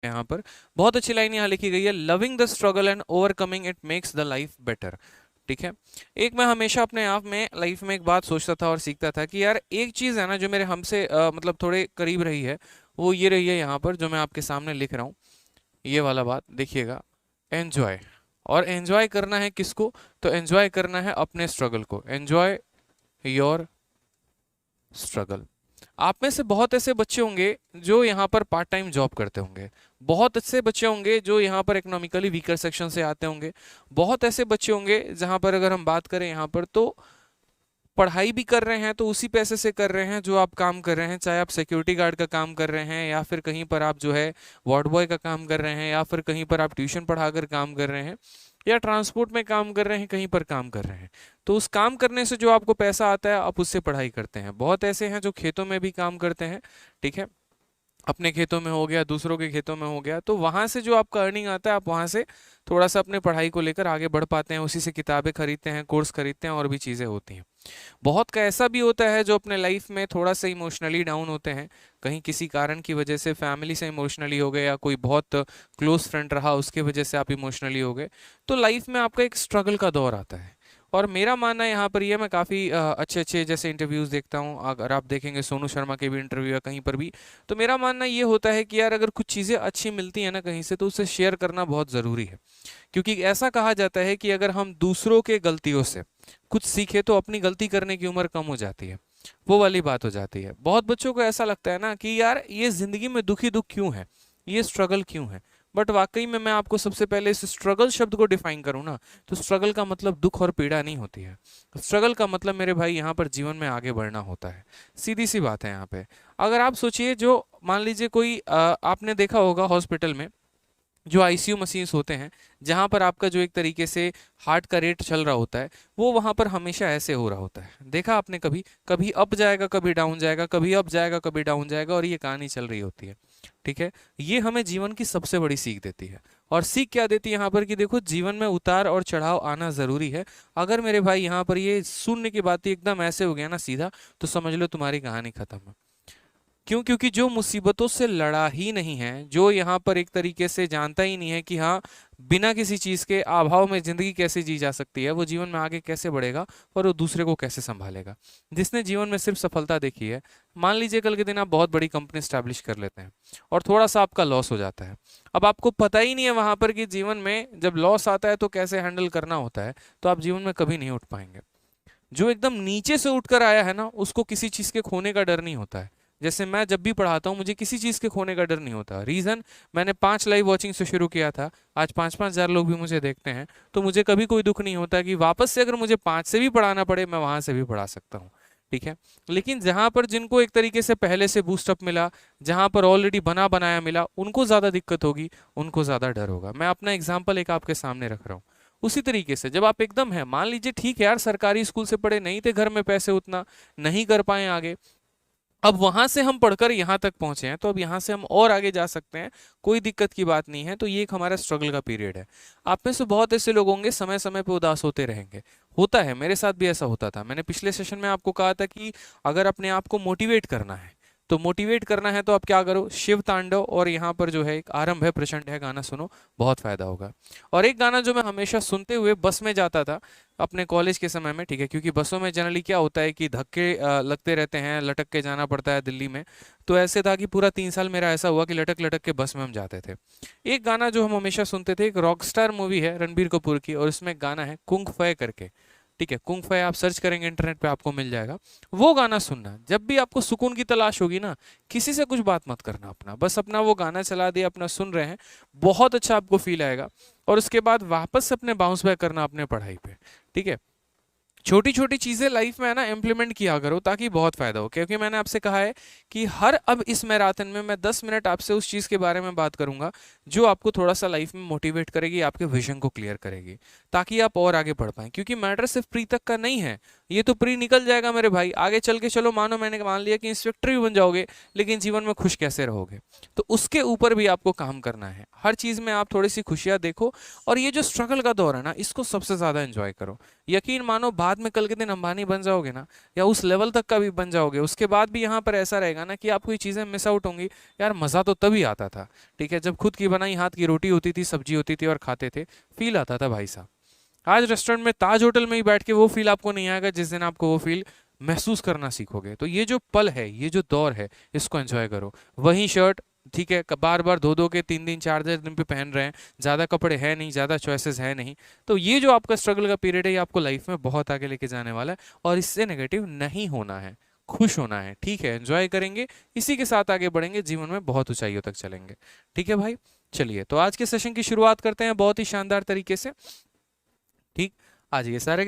यहाँ पर बहुत अच्छी लाइन यहाँ लिखी गई है, loving the struggle and overcoming it makes the life better. ठीक है। एक मैं हमेशा अपने आप में लाइफ में एक बात सोचता था और सीखता था कि यार एक चीज़ है ना जो मेरे हमसे मतलब थोड़े करीब रही है, वो ये रही है यहाँ पर जो मैं आपके सामने लिख रहा हूँ, ये वाला बात देखिएगा, एन्जॉय। और एन्जॉय करना है किसको? तो एन्जॉय करना है अपने स्ट्रगल को। Enjoy your struggle. आप में से बहुत ऐसे बच्चे होंगे जो यहाँ पर पार्ट टाइम जॉब करते होंगे, बहुत ऐसे बच्चे होंगे जो यहाँ पर इकोनॉमिकली वीकर सेक्शन से आते होंगे, बहुत ऐसे बच्चे होंगे जहाँ पर अगर हम बात करें यहाँ पर तो पढ़ाई भी कर रहे हैं तो उसी पैसे से कर रहे हैं जो आप काम कर रहे हैं, चाहे आप सिक्योरिटी गार्ड का काम कर रहे हैं या फिर कहीं पर आप जो है वार्ड बॉय का काम कर रहे हैं या फिर कहीं पर आप ट्यूशन पढ़ाकर काम कर रहे हैं या ट्रांसपोर्ट में काम कर रहे हैं, कहीं पर काम कर रहे हैं। तो उस काम करने से जो आपको पैसा आता है आप उससे पढ़ाई करते हैं। बहुत ऐसे हैं जो खेतों में भी काम करते हैं, ठीक है, अपने खेतों में हो गया, दूसरों के खेतों में हो गया, तो वहां से जो आपका अर्निंग आता है आप वहां से थोड़ा सा अपने पढ़ाई को लेकर आगे बढ़ पाते हैं, उसी से किताबें खरीदते हैं, कोर्स खरीदते हैं और भी चीज़ें होती हैं। बहुत का ऐसा भी होता है जो अपने लाइफ में थोड़ा सा इमोशनली डाउन होते हैं, कहीं किसी कारण की वजह से फैमिली से इमोशनली हो गए या कोई बहुत क्लोज फ्रेंड रहा उसके वजह से आप इमोशनली हो गए, तो लाइफ में आपका एक स्ट्रगल का दौर आता है। और मेरा मानना है यहाँ पर ये, मैं काफ़ी अच्छे अच्छे जैसे इंटरव्यूज़ देखता हूँ, अगर आप देखेंगे सोनू शर्मा के भी इंटरव्यू या कहीं पर भी, तो मेरा मानना ये होता है कि यार अगर कुछ चीज़ें अच्छी मिलती हैं ना कहीं से तो उसे शेयर करना बहुत ज़रूरी है। क्योंकि ऐसा कहा जाता है कि अगर हम दूसरों के गलतियों से कुछ सीखे तो अपनी गलती करने की उम्र कम हो जाती है, वो वाली बात हो जाती है। बहुत बच्चों को ऐसा लगता है ना कि यार ये ज़िंदगी में दुख ही दुख क्यों है, ये स्ट्रगल क्यों है, बट वाकई में मैं आपको सबसे पहले इस स्ट्रगल शब्द को डिफाइन करूँ ना, तो स्ट्रगल का मतलब दुख और पीड़ा नहीं होती है। स्ट्रगल का मतलब मेरे भाई यहाँ पर जीवन में आगे बढ़ना होता है, सीधी सी बात है यहाँ पे। अगर आप सोचिए, जो मान लीजिए कोई आपने देखा होगा हॉस्पिटल में जो आईसीयू मशीन्स होते हैं, जहाँ पर आपका जो एक तरीके से हार्ट का रेट चल रहा होता है, वो वहाँ पर हमेशा ऐसे हो रहा होता है। देखा आपने कभी? कभी अप जाएगा, कभी डाउन जाएगा, कभी अप जाएगा, कभी डाउन जाएगा, और ये कहानी चल रही होती है। ठीक है। ये हमें जीवन की सबसे बड़ी सीख देती है। और सीख क्या देती है यहाँ पर कि देखो, जीवन में उतार और चढ़ाव आना ज़रूरी है। अगर मेरे भाई यहाँ पर ये शून्य की बात एकदम ऐसे हो गया ना सीधा, तो समझ लो तुम्हारी कहानी खत्म है। क्यों? क्योंकि जो मुसीबतों से लड़ा ही नहीं है, जो यहाँ पर एक तरीके से जानता ही नहीं है कि हाँ, बिना किसी चीज़ के अभाव में ज़िंदगी कैसे जी जा सकती है, वो जीवन में आगे कैसे बढ़ेगा और वो दूसरे को कैसे संभालेगा। जिसने जीवन में सिर्फ सफलता देखी है, मान लीजिए कल के दिन आप बहुत बड़ी कंपनी स्टैब्लिश कर लेते हैं और थोड़ा सा आपका लॉस हो जाता है, अब आपको पता ही नहीं है वहाँ पर कि जीवन में जब लॉस आता है तो कैसे हैंडल करना होता है, तो आप जीवन में कभी नहीं उठ पाएंगे। जो एकदम नीचे से उठकर आया है ना, उसको किसी चीज़ के खोने का डर नहीं होता है। जैसे मैं जब भी पढ़ाता हूँ मुझे किसी चीज़ के खोने का डर नहीं होता। रीज़न, मैंने 5 लाइव वॉचिंग से शुरू किया था, आज 5-5 हज़ार लोग भी मुझे देखते हैं, तो मुझे कभी कोई दुख नहीं होता कि वापस से अगर मुझे 5 से भी पढ़ाना पड़े, मैं वहाँ से भी पढ़ा सकता हूँ। ठीक है। लेकिन जहाँ पर जिनको एक तरीके से पहले से बूस्टअप मिला, जहाँ पर ऑलरेडी बना बनाया मिला, उनको ज़्यादा दिक्कत होगी, उनको ज़्यादा डर होगा। मैं अपना एग्जाम्पल एक आपके सामने रख रहा हूँ। उसी तरीके से जब आप एकदम है, मान लीजिए ठीक है यार, सरकारी स्कूल से पढ़े नहीं थे, घर में पैसे उतना नहीं कर पाए आगे, अब वहां से हम पढ़कर यहाँ तक पहुंचे हैं, तो अब यहाँ से हम और आगे जा सकते हैं, कोई दिक्कत की बात नहीं है। तो ये एक हमारा स्ट्रगल का पीरियड है। आप में से बहुत ऐसे लोग होंगे समय समय पे उदास होते रहेंगे, होता है, मेरे साथ भी ऐसा होता था। मैंने पिछले सेशन में आपको कहा था कि अगर अपने आप को मोटिवेट करना है, तो मोटिवेट करना है तो आप क्या करो, शिव तांडव और यहाँ पर जो है एक आरंभ है प्रचंड है गाना सुनो, बहुत फायदा होगा। और एक गाना जो मैं हमेशा सुनते हुए बस में जाता था अपने कॉलेज के समय में, ठीक है, क्योंकि बसों में जनरली क्या होता है कि धक्के लगते रहते हैं, लटक के जाना पड़ता है दिल्ली में। तो ऐसे था कि पूरा 3 साल मेरा ऐसा हुआ कि लटक लटक के बस में हम जाते थे। एक गाना जो हम हमेशा सुनते थे, एक रॉकस्टार मूवी है रणबीर कपूर की, और इसमें एक गाना है कुंग फय करके, ठीक है, कुंग फय आप सर्च करेंगे इंटरनेट पे आपको मिल जाएगा। वो गाना सुनना, जब भी आपको सुकून की तलाश होगी ना, किसी से कुछ बात मत करना, अपना बस अपना वो गाना चला दिया, अपना सुन रहे हैं, बहुत अच्छा आपको फील आएगा। और उसके बाद वापस से अपने बाउंस बैक करना अपने पढ़ाई पे। ठीक है। छोटी छोटी चीजें लाइफ में है ना इम्प्लीमेंट किया करो, ताकि बहुत फायदा हो। क्योंकि मैंने आपसे कहा है कि हर अब इस मैराथन में मैं 10 मिनट आपसे उस चीज के बारे में बात करूंगा जो आपको थोड़ा सा लाइफ में मोटिवेट करेगी, आपके विजन को क्लियर करेगी, ताकि आप और आगे बढ़ पाएं। क्योंकि मैटर सिर्फ प्री तक का नहीं है, ये तो प्री निकल जाएगा मेरे भाई। आगे चल के चलो मानो मैंने मान लिया कि इंस्पेक्टर भी बन जाओगे, लेकिन जीवन में खुश कैसे रहोगे? तो उसके ऊपर भी आपको काम करना है। हर चीज में आप थोड़ी सी खुशियां देखो, और ये जो स्ट्रगल का दौर है ना, इसको सबसे ज्यादा एंजॉय करो। यकीन मानो बाद में कल के दिन अंबानी बन जाओगे ना, या उस लेवल तक का भी बन जाओगे, उसके बाद भी यहाँ पर ऐसा रहेगा ना कि आपको ये चीजें मिस आउट होंगी। यार मजा तो तभी आता था, ठीक है, जब खुद की बनाई हाथ की रोटी होती थी, सब्जी होती थी और खाते थे, फील आता था भाई साहब। आज रेस्टोरेंट में, ताज होटल में ही बैठ के वो फील आपको नहीं आएगा जिस दिन आपको वो फील महसूस करना सीखोगे। तो ये जो पल है, ये जो दौर है, इसको एंजॉय करो। वही शर्ट, ठीक है, बार बार धो धो के 3 दिन 4 दिन पे पहन रहे हैं, ज़्यादा कपड़े हैं नहीं, ज़्यादा चॉइसेस है नहीं। तो ये जो आपका स्ट्रगल का पीरियड है, ये आपको लाइफ में बहुत आगे लेके जाने वाला है, और इससे नेगेटिव नहीं होना है, खुश होना है, ठीक है, एंजॉय करेंगे, इसी के साथ आगे बढ़ेंगे, जीवन में बहुत ऊंचाइयों तक चलेंगे। ठीक है भाई, चलिए तो आज के सेशन की शुरुआत करते हैं बहुत ही शानदार तरीके से। ठीक, आज ये सारे